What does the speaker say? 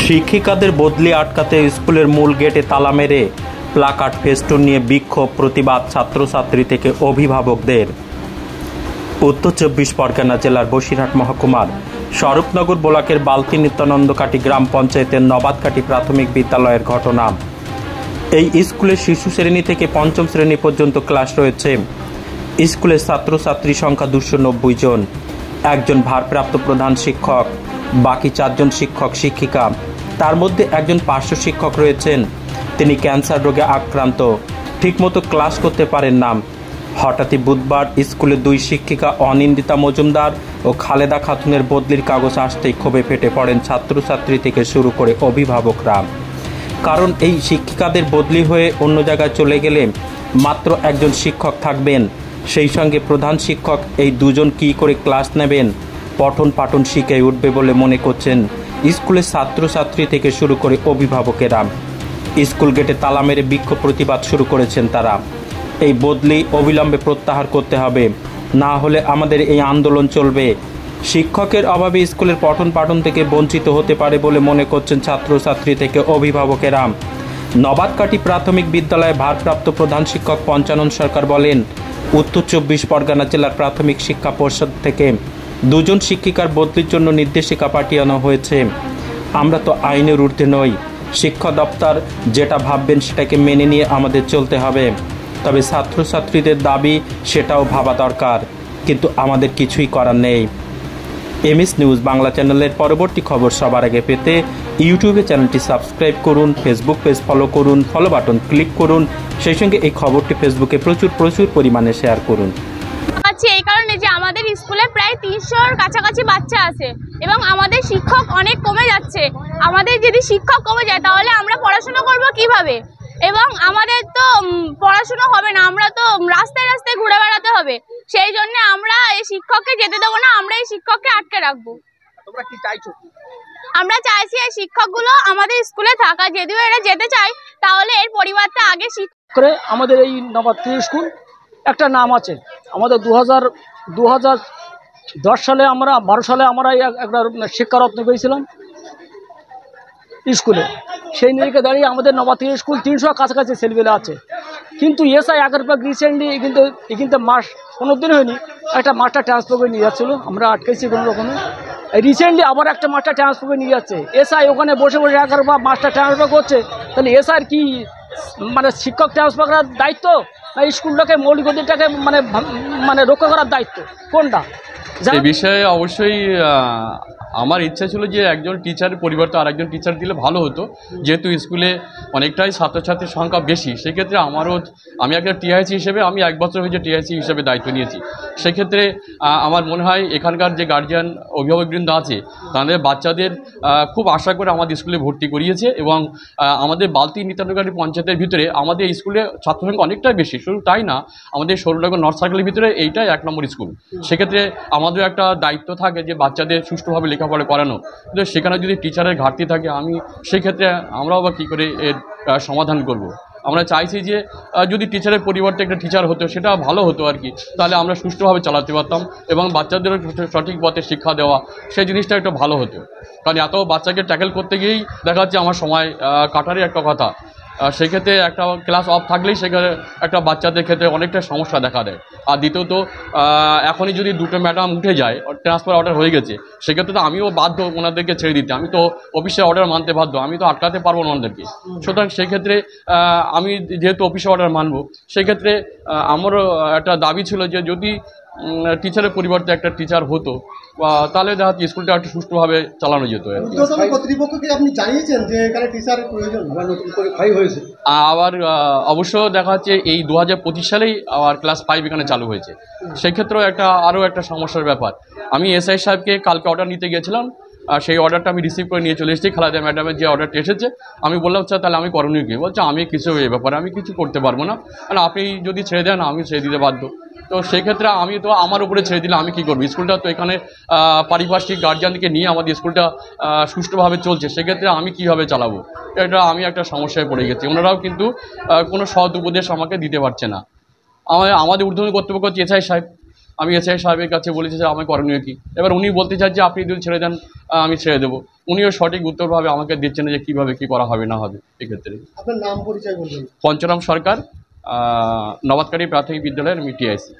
শিক্ষিকাদের বদলি আটকাতে স্কুলের মূল গেটে তালা মেরে প্লাকার্ড ফেস্টুন নিয়ে বিক্ষোভ প্রতিবাদ ছাত্রছাত্রী থেকে অভিভাবকদের। উত্তর ২৪ পরগনা জেলার বসিরহাট মহকুমার স্বরূপনগর ব্লকের বালতি নিত্যানন্দকাটি গ্রাম পঞ্চায়েতের নবাদকাটি প্রাথমিক বিদ্যালয়ের ঘটনা। এই স্কুলের শিশু শ্রেণী থেকে পঞ্চম শ্রেণী পর্যন্ত ক্লাস রয়েছে। স্কুলের ছাত্রছাত্রী সংখ্যা 290 জন। একজন ভারপ্রাপ্ত প্রধান শিক্ষক, বাকি 4 জন শিক্ষক শিক্ষিকা। তার মধ্যে একজন পার্শ্ব শিক্ষক রয়েছেন, তিনি ক্যান্সার রোগে আক্রান্ত, ঠিকমতো ক্লাস করতে পারেন না। হঠাৎই বুধবার স্কুলের 2 শিক্ষিকা অনিন্দিতা মজুমদার ও খালেদা খাতুনের বদলির কাগজ আসতেই ক্ষোভে ফেটে পড়েন ছাত্রছাত্রী থেকে শুরু করে অভিভাবকরা। কারণ এই শিক্ষিকাদের বদলি হয়ে অন্য জায়গায় চলে গেলে মাত্র একজন শিক্ষক থাকবেন, সেই সঙ্গে প্রধান শিক্ষক এই 2 জন কী করে ক্লাস নেবেন, পঠন পাঠন শিখে উঠবে বলে মনে করছেন স্কুলের ছাত্রছাত্রী থেকে শুরু করে অভিভাবকেরা। স্কুল গেটে তালা মেরে বিক্ষোভ প্রতিবাদ শুরু করেছেন তারা। এই বদলি অবিলম্বে প্রত্যাহার করতে হবে, না হলে আমাদের এই আন্দোলন চলবে। শিক্ষকের অভাবে স্কুলের পঠন পাঠন থেকে বঞ্চিত হতে পারে বলে মনে করছেন ছাত্রছাত্রী থেকে অভিভাবকেরা। নবাদকাটি প্রাথমিক বিদ্যালয়ে ভারপ্রাপ্ত প্রধান শিক্ষক পঞ্চানন সরকার বলেন, উত্তর 24 পরগনা জেলার প্রাথমিক শিক্ষা পর্ষদ থেকে 2 জন শিক্ষিকার বদলির জন্য নির্দেশিকা পাঠানো হয়েছে। আমরা তো আইনের ঊর্ধ্বে নই, শিক্ষা দপ্তর যেটা ভাববেন সেটাকে মেনে নিয়ে আমাদের চলতে হবে। তবে ছাত্রছাত্রীদের দাবি সেটাও ভাবা দরকার, কিন্তু আমাদের কিছুই করার নেই। এমএস নিউজ বাংলা চ্যানেলের পরবর্তী খবর সবার আগে পেতে ইউটিউবে চ্যানেলটি সাবস্ক্রাইব করুন, ফেসবুক পেজ ফলো করুন, ফলো বাটন ক্লিক করুন, সেই সঙ্গে এই খবরটি ফেসবুকে প্রচুর পরিমাণে শেয়ার করুন। এই কারণে যে আমাদের স্কুলে প্রায় 300-র কাছাকাছি বাচ্চা আছে এবং আমাদের শিক্ষক অনেক কমে যাচ্ছে। আমাদের যদি শিক্ষক কমে যায় তাহলে আমরা পড়াশোনা করব কিভাবে, এবং আমাদের তো পড়াশোনা হবে না, আমরা তো রাস্তায় রাস্তায় ঘুরে বেড়াতে হবে। সেই জন্য আমরা এই শিক্ষককে যেতে দেবো না, আমরা এই শিক্ষককে আটকে রাখবো। তোমরা কি চাইছো? আমরা চাইছি এই শিক্ষকগুলো আমাদের স্কুলে থাকা, যদিও এরা যেতে চায় তাহলে এর পরিবর্তে আগে করে আমাদের এই নবাদকাটি স্কুল একটা নাম আছে। আমাদের 2010 সালে 12 সালে আমরা একটা শিক্ষারত্ন পেয়েছিলাম স্কুলে। সেই নিরিখে দাঁড়িয়ে আমাদের নবাদকাটি স্কুল 300 কাছাকাছি ছেলেমেয়ে আছে। কিন্তু এসআই আগের পর রিসেন্টলি কিন্তু মাস 15 দিন হয়নি একটা মাস্টার ট্রান্সফার করে নিয়ে যাচ্ছিলো, আমরা আটকেছি কোনো রকমে। রিসেন্টলি আবার একটা মাস্টার ট্রান্সফার করে নিয়ে যাচ্ছে। এসআই ওখানে বসে বসে একবার মাস্টার ট্রান্সফার করছে, তাহলে এসআইয়ের কি মানে শিক্ষক ট্রান্সফার করার দায়িত্ব না স্কুলটাকে মৌলিক অধিকারটাকে মানে রক্ষা করার দায়িত্ব কোনটা? এই বিষয়ে অবশ্যই আমার ইচ্ছা ছিল যে একজন টিচারের পরিবর্তে আর একজন টিচার দিলে ভালো হতো, যেহেতু স্কুলে অনেকটাই ছাত্রছাত্রীর সংখ্যা বেশি। সেক্ষেত্রে আমি একটা টিআইসি হিসেবে আমি 1 বছর হয়েছে টিআইসি হিসেবে দায়িত্ব নিয়েছি। সেক্ষেত্রে আমার মনে হয় এখানকার যে গার্জিয়ান অভিভাবকবৃন্দ আছে তাদের বাচ্চাদের খুব আশা করে আমাদের স্কুলে ভর্তি করিয়েছে, এবং আমাদের বালতি নিত্যানন্দকাটি পঞ্চায়েতের ভিতরে আমাদের স্কুলে ছাত্রসংখ্যা অনেকটাই বেশি। শুধু তাই না, আমাদের সরুনগর নর্থ সার্কেলের ভিতরে এইটাই 1 নম্বর স্কুল। সেক্ষেত্রে আমাদের একটা দায়িত্ব থাকে যে বাচ্চাদের সুষ্ঠুভাবে লেখাপড়া করানো, কিন্তু সেখানে যদি টিচারের ঘাটতি থাকে সেক্ষেত্রে আমরাও বা কী করে এর সমাধান করব। আমরা চাইছি যে যদি টিচারের পরিবর্তে একটা টিচার হতো সেটা ভালো হতো আর কি, তাহলে আমরা সুষ্ঠুভাবে চালাতে পারতাম এবং বাচ্চাদেরও সঠিক পথে শিক্ষা দেওয়া সেই জিনিসটা একটু ভালো হতো। কারণ এত বাচ্চাকে ট্যাকেল করতে গিয়েই দেখা যাচ্ছে আমার সময় কাটারই একটা কথা। সেক্ষেত্রে একটা ক্লাস অফ থাকলেই সেখানে একটা বাচ্চাদের ক্ষেত্রে অনেকটা সমস্যা দেখা দেয়। আর দ্বিতীয়ত এখনই যদি 2টো ম্যাডাম উঠে যায়, ট্রান্সফার অর্ডার হয়ে গেছে, সেক্ষেত্রে তো আমিও বাধ্য ওনাদেরকে ছেড়ে দিতে। আমি তো অফিসের অর্ডার মানতে বাধ্য, আমি তো আটকাতে পারবো না ওনাদেরকে। সুতরাং সেক্ষেত্রে আমি যেহেতু অফিসের অর্ডার মানবো, সেক্ষেত্রে আমারও একটা দাবি ছিল যে যদি টিচারের পরিবর্তে একটা টিচার হতো তাহলে দেখা যাচ্ছে স্কুলটা একটু সুষ্ঠুভাবে চালানো যেত। আবার অবশ্য দেখা যাচ্ছে এই 2025 সালেই আবার ক্লাস 5 এখানে চালু হয়েছে। সেক্ষেত্রেও আরও একটা সমস্যার ব্যাপার। আমি এসআই সাহেবকে কালকে অর্ডার নিতে গিয়েছিলাম, সেই অর্ডারটা আমি রিসিভ করে নিয়ে চলে এসেছি। খালেদা ম্যাডামের যে অর্ডারটা এসেছে, আমি বললাম স্যার তাহলে আমি করণীয় কি? বলছে আমি কিছু এই ব্যাপারে আমি কিছু করতে পারবো না, কারণ আপনি যদি ছেড়ে দেন আমি ছেড়ে দিতে বাধ্য। তো সেক্ষেত্রে আমি তো আমার উপরে ছেড়ে দিলে আমি কী করবো? স্কুলটা তো এখানে পারিপার্শ্বিক গার্জিয়ানকে নিয়ে আমাদের স্কুলটা সুষ্ঠুভাবে চলছে, সেক্ষেত্রে আমি কীভাবে চালাবো? এটা আমি একটা সমস্যায় পড়ে গেছি। ওনারাও কিন্তু কোনো সৎ উপদেশ আমাকে দিতে পারছে না। আমাদের ঊর্ধ্বতন কর্তৃপক্ষ হচ্ছে এসআই সাহেব, আমি এসআই সাহেবের কাছে বলেছি যে আমার করণীয় কী। এবার উনি বলতে চান যে আপনি যদি ছেড়ে দেন আমি ছেড়ে দেবো। উনিও সঠিক উত্তরভাবে আমাকে দিচ্ছেন যে কীভাবে কী করা হবে না হবে। এক্ষেত্রে আপনার নাম পরিচয় বলবেন? পঞ্চরাম সরকার, নবাবকারী প্রাথমিক বিদ্যালয়ের টিআইসি।